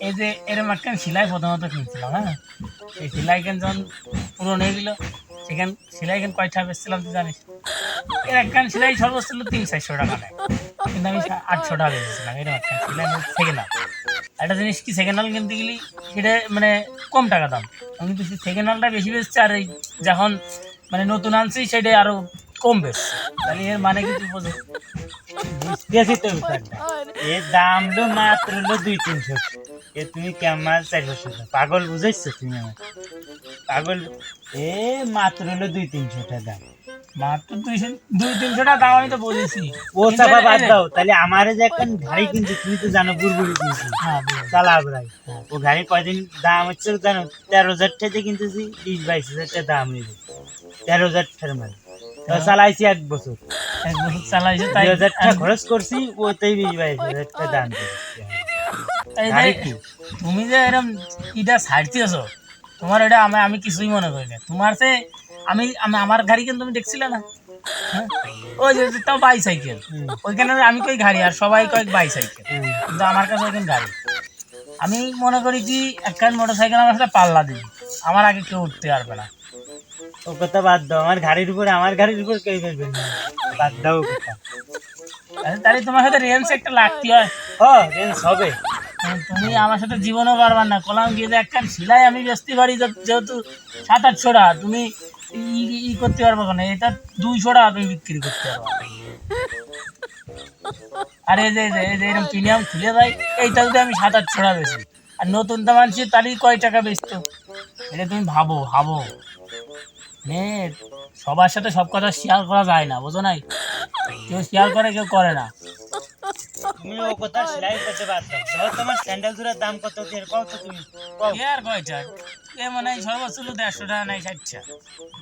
এই যে এরকম একটা সেলাই প্রথমত কিনছিলাম, হ্যাঁ। এই সেলাই কেন যখন পুরনো হয়ে গেল, সেখান সেলাই কেন কয়টা বেচছিলাম তুই জানিস? এর একখান সেলাই সর্বোচ্চ ছিল 300-400 টাকা নেয়, কিন্তু আমি 800 টাকা বেচেছিলাম। এরকম একটা সেলাই সেকেন্ড হ্যান্ড। একটা জিনিস কি, সেকেন্ড হ্যান্ড কিনতে গেলি সেটা মানে কম টাকা দাম, আমি কিন্তু সেকেন্ড হ্যান্ডটা বেশি বেচছে, আর এই যখন মানে নতুন আনছি সেটা আরো কম বেচছে। তাহলে এর মানে কি তুই বোঝো? বুঝতেছি তো ব্যাপারটা। এর দাম হলো মাত্র হলো 200-300। এ তুমি কেমন 400 পাগল বুঝাইছো তুমি আমার? পাগল। এ মাত্র হলো 200-300 টাকা দাম। মাত্র 200-300 টাকা দাম, আমি তো বলেছি। ও কিন্তু চাপা বাদ এই দাও, তাহলে আমারে যে একটা গাড়ি কিনছি তুমি তো জানো, বুড়বুড়ি কিনছি হ্যাঁ বুঝলি। চালা ভাই। ও গাড়ি কয়দিন দাম হচ্ছে জানো? 13,000 টাকা কিনতেছি, 20-22 হাজার টাকা দাম হয়েছে। 13,000 টাকার মানে চালাইছি 1 বছর। 1 বছর চালাইছে তাই 2,000 টাকা খরচ করছি, ওতেই 20-22 হাজার টাকা দাম দিয়েছি। এই যে গাড়ি কি তুমি যে এরকম ইটা ছাড়তেছো, তোমার এটা আমি কিছুই মনে করি না। তোমার সে আমার গাড়ি কিন্তু তুমি দেখছিলে না, হ্যাঁ? ওই যে তাও বাইসাইকেল, ওইখানে আমি কই গাড়ি আর সবাই কয় বাইসাইকেল, কিন্তু আমার কাছে ওইখানে গাড়ি। আমি মনে করি কি একখান মোটর সাইকেল আমার সাথে পাল্লা দিবি, আমার আগে কেউ উঠতে পারবে না। ও কথা বাদ দাও, আমার গাড়ির উপর কেউ বেরবেন না, বাদ দাও ও কথা। তাহলে তোমার সাথে রেঞ্জ একটা লাগতে হয়। ও রেঞ্জ হবে। তুমি আমার সাথে জীবনও পারবার না, কলাম গিয়ে যে একখান সেলাই আমি বেচতে পারি, যেহেতু 700-800 টাকা, তুমি ই করতে পারবো কেন? এটা 200 টাকা তুমি বিক্রি করতে পারবো। আর এই যে এরকম প্রিমিয়াম খুলে দেয়, এইটা যদি আমি 700-800 টাকা বেশি, আর নতুন দাম আনছি তাহলে কয় টাকা বেচতো? এটা তুমি ভাবো ভাবো। মানে সবার সাথে সব কথা শেয়ার করা যায় না, বোঝো নাই? কেউ শেয়ার করে, কেউ করে না। তুমি ও কথা সেলাই করতে বাদ দাও। ধরো তোমার স্যান্ডেল জোড়ার দাম কত এর কত তুমি কও। এ আর কয়টা? এ মানে সর্বোচ্চ 150 টাকা নাই 60 টাকা।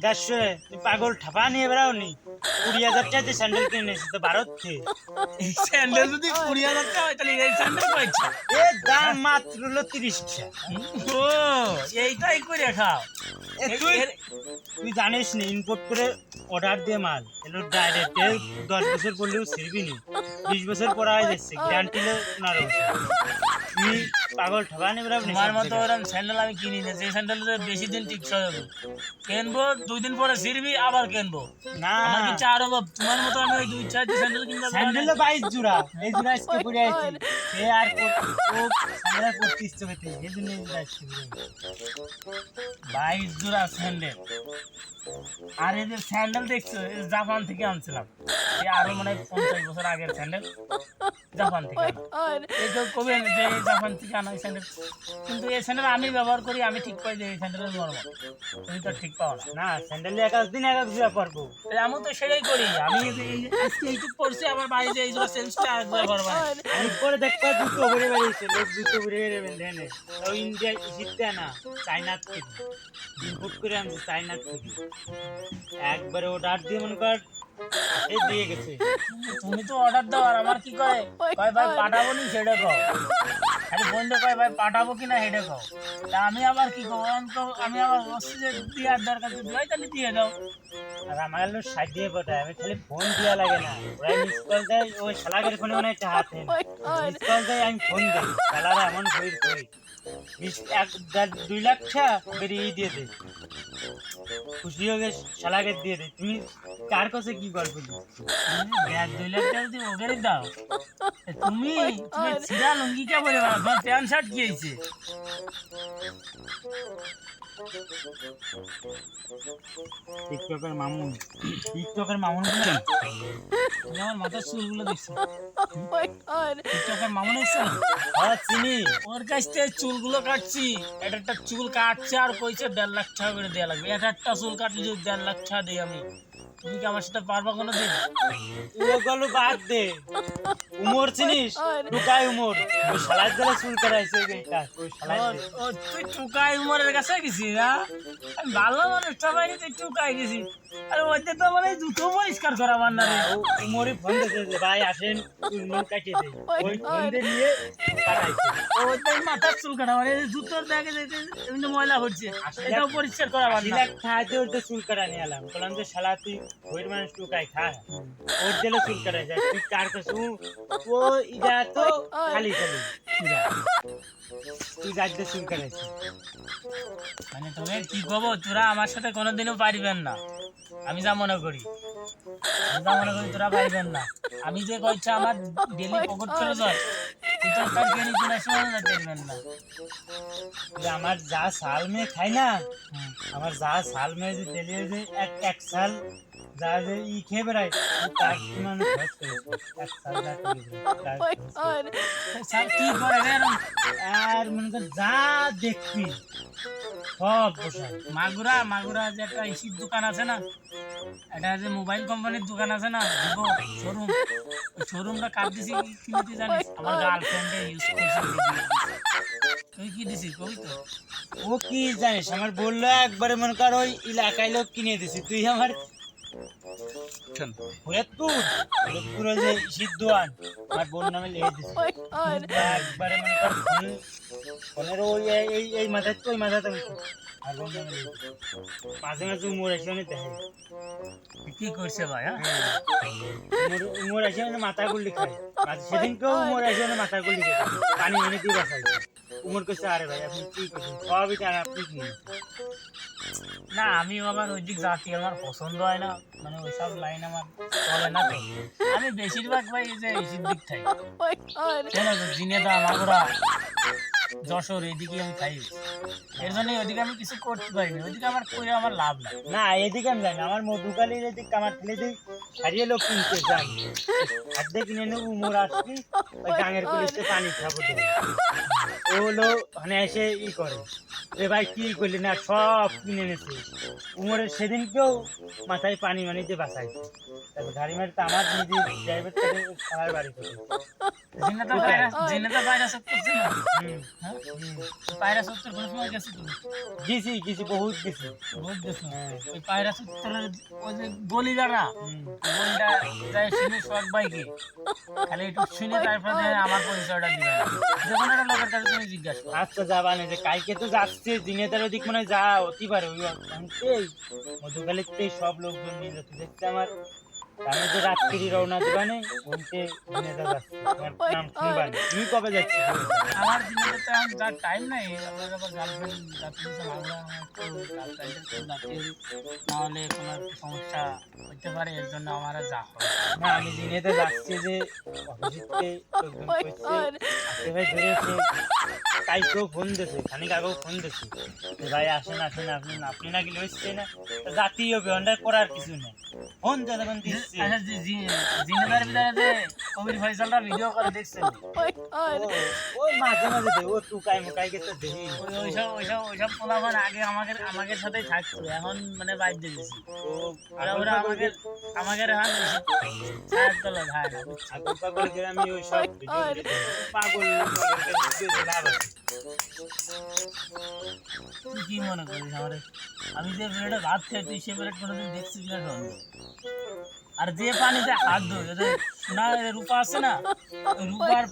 150? তুমি পাগল ঠাপা নিয়ে বেড়াও নি? 20,000 টাকা দিয়ে স্যান্ডেল কিনে নিয়েছি তো ভারত থেকে। এই স্যান্ডেল যদি 20,000 টাকা হয় তাহলে এই স্যান্ডেল কয়টা? এর দাম মাত্র হলো 30 টাকা। ও, এইটাই করে খাও। এ তুই জানিস নি, ইম্পোর্ট করে অর্ডার দিয়ে মাল এলো ডাইরেক্ট। 10 বছর পড়লেও ছিড়বি নি, 20 বছর পড়া হয়ে যাচ্ছে, গ্যারান্টি হলো 15 বছর। তুই পাগল ঠাপা নিয়ে বেড়াও নি? তোমার মতো ওরকম স্যান্ডেল আমি কিনি না, যে স্যান্ডেল বেশি দিন টিকসই হবে। কিনবো 2 দিন পরে ছিড়বি, আবার কিনবো। না, আমার কিছু আরো তোমার মতো আমি ওই 2-4 স্যান্ডেল কিনবো। স্যান্ডেলও 22 জোড়া, এই জোড়া আজকে পরে আইছি। সে আর ও স্যান্ডেল পড়তে ইচ্ছে করতে, এই জন্য এই জোড়া আজকে পরে আইছি। 22 জোড়া স্যান্ডেল। আর এই যে স্যান্ডেল দেখছো, এই জাপান থেকে আনছিলাম, এই আরো মানে 50 বছর আগের স্যান্ডেল, জাপান থেকে আনা। এই কেউ কবে যে এই জাপান থেকে আনা স্যান্ডেল, কিন্তু এই স্যান্ডেল আমি ব্যবহার করি, আমি ঠিক পাই যে এই স্যান্ডেলের নরমাল। তুমি তো ঠিক পাও না। না, স্যান্ডেল এক এক দিন এক এক জোড়া পরবো। আমি তো সেটাই করি। আমি আজকে এইটুক পড়ছি, আমার বাড়িতে এই জোড়া চেঞ্জ করে আরেক জোড়া করবো। আমি পরে দেখবা দুটো ভরে বেরিয়েছে, লোক দুটো ভরে বেরোবেন ধ্যানে। তাও ইন্ডিয়া ইজিপ্টে না, চাইনার থেকে ইম্পোর্ট করে আনছে, চাইনার থেকে। একবারে অর্ডার দিয়ে মনে কর এই দিয়ে গেছে। তুমি তো অর্ডার দাও, আর আমার কি করে কয় ভাই পাঠাবো নি সেটা কও। খালি বন্ধু কয় ভাই পাঠাবো কিনা সেটা কও। তা আমি আবার কি করবো? আমি আবার বলছি যে দেওয়ার দরকার, যদি হয় তাহলে দিয়ে দাও। আর আমার লোক সাইড দিয়ে পাঠায়, আমি খালি ফোন দেওয়া লাগে না, ওরা মিস কল দেয়, ওই শালাকের ফোনে মনে হয় একটা হাত নেই, মিস কল দেয়, আমি ফোন দিই, শালারা এমন ভুল করি। 2 লাখ টাকা বেরিয়ে দিয়ে দেয়, খুশি হয়ে শালাকে দিয়ে দেয়। তুমি কার কাছে কি গল্প দিচ্ছ? 2 লাখ টাকা যদি ওদেরই দাও, তুমি তুমি ছিঁড়া লুঙ্গি কে বলে তোমার প্যান্ট শার্ট কি হয়েছে? টিকটকের মামুন, টিকটকের মামুন বলে তুমি আমার মাথার চুলগুলো দেখছো? টিকটকের মামুন এসছে না? হ্যাঁ চিনি। ওর কাছ থেকে চুলগুলো কাটছি, এটা একটা চুল কাটছে আর কইছে 1.5 লাখ টাকা করে দেওয়া লাগবে। একটা চুল কাটলে যদি 1.5 লাখ টাকা দিই আমি, তুমি কি আমার সাথে পারবা কোনো দিন? ওগুলো বাদ দে। উমর চিনিস? টুকাই উমর, ওই শালার জেলে চুল কাটাইছে এইটা, ওই শালার জেলে। ও তুই টুকাই উমরের কাছে গেছিস না? আমি ভালো মানুষটা পাইনি, তুই টুকাই গেছিস। আরে ওইতে তো মানে জুতো পরিষ্কার করা আমার না রে। ও উমরই ফোন দিয়েছে, ভাই আসেন চুল মুল কাটিয়ে দেয়, ওই ফোন দিয়ে নিয়ে কাটাইছে। ওইটাই মাথার চুল কাটা, মানে জুতোর দেখে যেতে এমনি ময়লা হচ্ছে, এটাও পরিষ্কার করা আমার 80 না। লাখ খাইতে ওর তো চুল কাটা নিয়ে এলাম, বললাম যে শালা তুই ওই মানুষ টুকাই খা, ওর দিলে চুল কাটাই যায়, তুই কার কাছে? ও ইটা তো খালি খালি তুই যাইতে শুন করেছিস মানে তোকে কি কব, তোরা আমার সাথে কোনোদিনও পারিবেন না, আমি যা মনে করি। আমি যা মনে করি তোরা পারিবেন না। আমি যে কইছে আমার ডেলি পকেট চলে যায়, তুই তো তার কেনি কোনো সময় যেতে পারবেন না। আমার যা সাল মেয়ে খাই না, হুম। আমার যা সাল মেয়ে যে ডেলি যে এক সাল যা যে ই খেয়ে বেড়ায় তার মানে খরচ করেছি এক সাল যা খেয়ে বেড়ায়, তার খরচ করেছি। স্যার কি করে রে এরম? আর মনে কর যা দেখবি সব বসায় মাগুরা মাগুরা যে একটা ইসির দোকান আছে না, এটা যে মোবাইল কোম্পানির দোকান আছে না, ভিভো শোরুম, ওই শোরুমটা কার দিছি কিনতে জানিস? আমার গার্লফ্রেন্ডে ইউজ করছে। তুই কি দিছিস কবি তো? ও কি জানিস আমার বললো একবারে মনে কর ওই এলাকায় লোক কিনে দিছি তুই আমার ফরিদপুর ওই যে সিদ্ধুয়ান আমার বোন নামে লিখে দিছি একবারে মনে কর ফোনের ওই এই এই মাথায় তো ওই মাথাতে আর বোন নামে লিখে দিছি। মাঝে মাঝে উমর এসে আমি দেখে কি করছে ভাই? হ্যাঁ উমর এসে মানে মাথা গুলি খায় সেদিনকেও উমর এসে মানে মাথা গুলি খায় পানি মানে দিয়ে বাসাইছে উমর করছে আরে ভাই আপনি কি করছেন সবই জানেন আপনি কি না, আমি আবার ওই দিক জাতি আমার পছন্দ হয় না, মানে ওইসব লাইন আমার চলে না তো। আমি বেশিরভাগ ভাই এই যে ইসির দিক খাই, জিনেদা মাগুরা যশোর এইদিকে আমি খাই। এর জন্য ওইদিকে আমি কিছু করতে পারিনি, ওইদিকে আমার করে আমার লাভ নাই। না এদিকে আমি জানি আমার মধুকালীর এদিক আমার ছেলে দিক হারিয়ে লোক কিনতে যাই হাতে কিনে নেব উমর আসছি ওই গাঙের পুলিশে পানি খাবো দেবে ও হলো মানে এসে ই করে রে ভাই কি করলি না সব কিনে এনেছে উমরের সেদিনকেও মাথায় পানি মানে দিয়ে বাঁচাইছে তারপর গাড়ি মারি তো আমার নিজে ড্রাইভার থেকে আমার বাড়ি থেকে জিনেদা বাইরা সব করছে না। হুম হ্যাঁ পায়রা সত্তর কোনো সময় গেছি তুমি? গেছি বহুত গেছি বহুত গেছো। হ্যাঁ ওই পায়রা সত্তরের ওই যে গলিটা না, হুম গলিটা যাই শুনে সোহাগ ভাইকে খালি একটু শুনে তারপরে আমার পরিচয়টা দিবে, যে কোনো একটা লোকের কাছে তুমি জিজ্ঞাসা করো। আচ্ছা যাবা না যে কালকে তো যাচ্ছে দিনেদার ওদিক মনে হয় যা অতি পারে ওই এই মধুকালীতে সব লোকজন নিয়ে যাচ্ছে দেখতে আমার আমি যে রাত্রি রওনা দিবানে ঘুমতে দিনেদার যাচ্ছে তোমার নাম শুনবানি তুমি কবে যাচ্ছি আমার দিনে তো এখন যার টাইম নাই, আমার আবার গার্লফ্রেন্ড যাত্রী বাংলা, আমার তো গার্লফ্রেন্ডের তো যাত্রী নাহলে কোনো একটা সমস্যা হতে পারে, এর জন্য আমার আর যা হয় না আমি দিনেতে যাচ্ছি যে অফিসে লোকজন করছে আজকে ভাই ধরেছে কাইকেও ফোন দিয়েছে খানিক আগেও ফোন দিয়েছে যে ভাই আসেন আসেন আপনি আপনি নাকি লইছে না জাতীয় বিহনটা করার কিছু নেই ফোন যখন দিচ্ছে আচ্ছা জিনেদার ভিতরে যে কবির ফয়সালটা ভিডিও করে দেখছেন? ওই মাঝে মাঝে দে ও টুকাই মুকাই কে তো দেই ওইসব পোলাপান আগে আমাদের সাথেই থাকতো, এখন মানে বাইর দিয়ে দিছি। ও ওরা আমাদের এখন ছায়ার তলা খায় না, বুঝছো? আগল পাগল গ্রামে ওই সব পাগল লাভ আছে তুই কি মনে করিস আমার? আমি যে প্লেটে ভাত খাই তুই সে প্লেট কোনোদিন দেখছিস না গন্ধ? আর যে পানিতে হাত ধোয় সোনা রূপা আছে না, ওই রূপার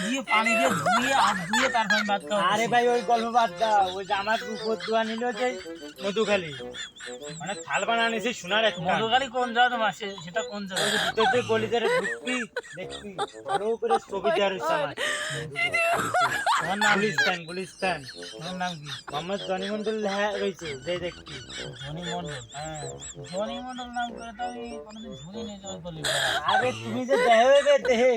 দিয়ে পানি দিয়ে ধুয়ে হাত ধুয়ে তারপর আমি ভাত খাওয়া। আরে ভাই ওই গল্প বাদ দাও ওই যে আমার উপর দোয়া নিল যে মধুখালী মানে থাল বানানি সে সোনার একটা মধুখালী কোন জায়গা তোমার? সেটা কোন জায়গা? ওই যে ভিতর দিয়ে গলিদের ঢুকবি দেখবি ভালো করে ছবি দেওয়ার হচ্ছে আমার তোমার নাম কি? গুলিস্তান তোমার নাম কি? মোহাম্মদ জনি মন্ডল হ্যাঁ রয়েছে যে দেখবি ধনী মন্ডল। হ্যাঁ ধনী মন্ডল নাম করে তো আমি কোনোদিন শুনি নি তোর বলি। আরে তুমি যে দেহে দেহে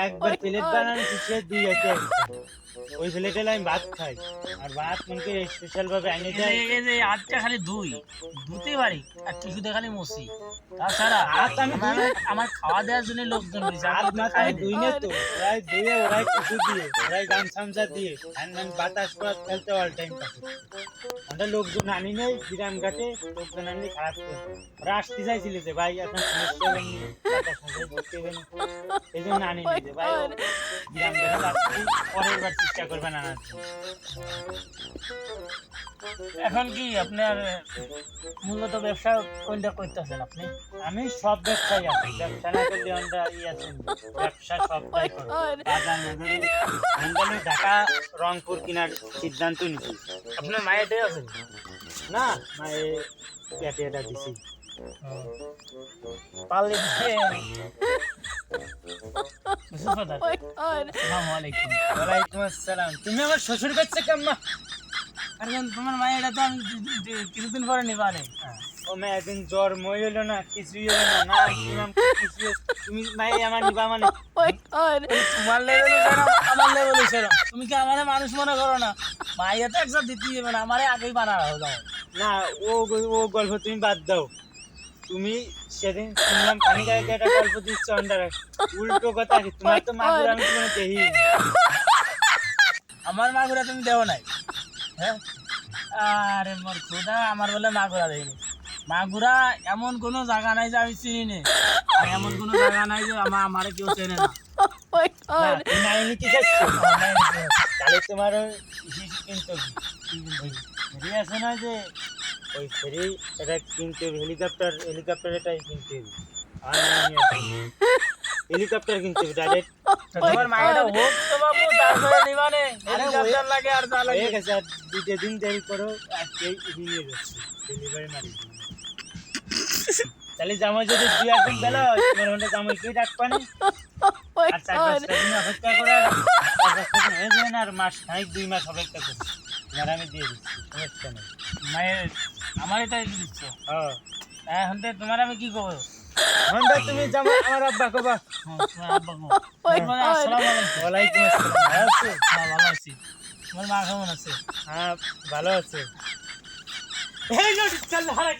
একবার প্লেট বানানো সে দুই আছে ওই প্লেটে আমি ভাত খাই আর ভাত মনকে স্পেশাল ভাবে আনি দেয় এই যে আটটা খালি ধুতে পারি আর কিছুতে খালি মসি, তাছাড়া হাত আমি আমার খাওয়া দেওয়ার জন্য লোকজন রয়েছে, আর হাত কিছু না খাই খাই না। দুই না তো ওরাই ধুয়ে ওরাই কিছু দিয়ে ওরাই গান সামসা দিয়ে ফ্যান ম্যান বাতাস পাত খেলতে অল টাইম পাশে আমাদের লোকজন আনি নেই বিরাম ঘাটে লোকজন আনলে খারাপ করে ওরা আসতে চাইছিল যে ভাই আপনার সমস্যা হবেন বাতাস সামসা করতে হবেন এই জন্য আনি নেই যে ভাই বিরাম ঘাটে যাচ্ছি পরের বার চেষ্টা করবেন আনার জন্য। এখন কি আপনার মূলত ব্যবসা কোনটা করতেছেন আপনি? আমি সব ব্যবসায় আছি ব্যবসা না করলে আমরা আছেন ব্যবসা সবটাই করো বাজার নগরী আমি ঢাকা রংপুর কেনার সিদ্ধান্ত নিয়েছি আপনার মায়েরটাই আছেন? না মানে পেটে এটা দিছি পারলে বুঝছো কথা? আসসালামু আলাইকুম। ওয়ালাইকুম আসসালাম। তুমি আমার শ্বশুর কাছে কেমন? আর কেন তোমার মায়ের এটা তো আমি কিছুদিন পরে নিবারে। ও মা একদিন জ্বর মই হলো না, কিছুই হলো না, না ইমাম কিছু, তুমি মাই আমার নিবা মানে? তোমার লেভেলে সেরম, আমার লেভেলে সেরম। তুমি কি আমারে মানুষ মনে করো না? মাইয়া তো একসাথে দিতে যাবে না, আমারে আগেই বানা রাখো যাও। না, ও গল্প তুমি বাদ দাও। তুমি সেদিন শুনলাম পানি গায়ে একটা গল্প দিচ্ছ আন্ডারে, উল্টো কথা কি? তোমার তো মাগুর আমি কোনো দেখি। আমার মাগুরা তুমি দেও নাই, হ্যাঁ? আরে মোর খোদা, আমার বলে মাগুরা দেয়নি। মাগুরা এমন কোনো জায়গা নাই যে আমি চিনি নে, আর এমন কোনো জায়গা নাই যে আমারে কেউ চেনে না। না, তুমি নাই নিতে চাচ্ছ? তাহলে তোমার কিন্তু ফেরি আছে না, যে ওই ফেরি এটা কিনতে হবে, হেলিকপ্টার এটাই কিনতে হবে। আর হেলিকপ্টার কিনতে হবে ডাইরেক্ট। তো তোমার মায়েরা হোক তো বাবু, তারপরে নিবানে হেলিকপ্টার লাগে আর যা লাগে। হয়ে গেছে, আর 2 দিন দেরি করো, আজকে নিয়ে যাচ্ছি ডেলিভারি মারি। তাহলে জামাই যদি 2 দিন বেলা হয়, তোমার মধ্যে জামাই কি ডাকবা না? আর 4-5 দিন অপেক্ষা করে, 4-5 দিন হয়ে যায় না, আর মাস 2 মাস অপেক্ষা করি, তোমার আমি দিয়ে দিচ্ছি, সমস্যা নেই। মায়ের আমার এটাই দিচ্ছ, হ্যাঁ, এখন থেকে তোমার আমি কি করবো? হন্ডা তুমি জামাই আমার আব্বা কবা। তোমার আব্বা গো। তারপরে আসসালামু আলাইকুম। ওয়ালাইকুম আসসালাম। ভালো আছো? হ্যাঁ, ভালো আছি। তোমার মা কেমন আছে? হ্যাঁ, ভালো আছে। এই লোক চল, হারাই